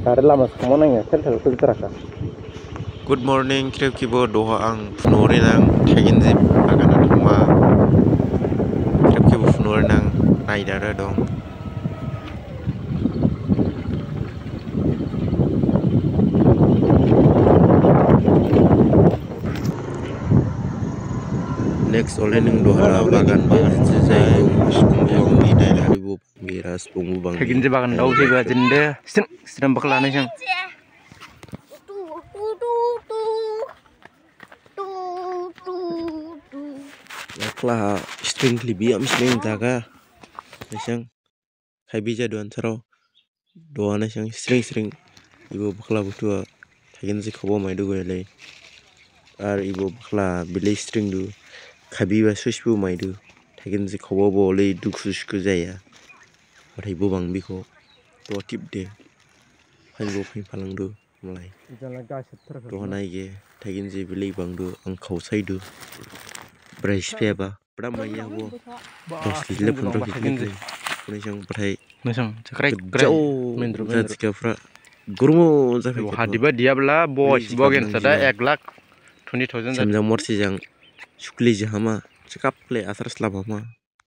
Ada lama semua nanya, tel teraka. Good morning, kirip kibo doha ang funori nang tagin zip agana thama kirip kibo funori nang naidara dong. Next oleh ning doha bagan jai sepung ni daerah ribu ngira sepung bang. Tagin zip bagan dau sih gua jende sedang bakalana sih. Yaklah string libi am string taga nasang kaibija doan saro doan nasang string ibu bakla butua tagin zi khobo mai du gele ar ibu bakla bilai string du khabiba susbu mai du tagin zi khobo bo le duk susku jaya othai bu bang biko to tip de phain bo phain phalang du malai to hanai ge tagin zi bilai bang du ang khausai du Price ba? Berapa ya wo? 10 liter 15 liter. Punisang pakai. Mesang cekrai Jauh. Dan sekarang gurmo sampai. Hadiba dia bela bos bogen sada 1,20,000. Samjang morsi yang sukli jahama cekap le asar selama.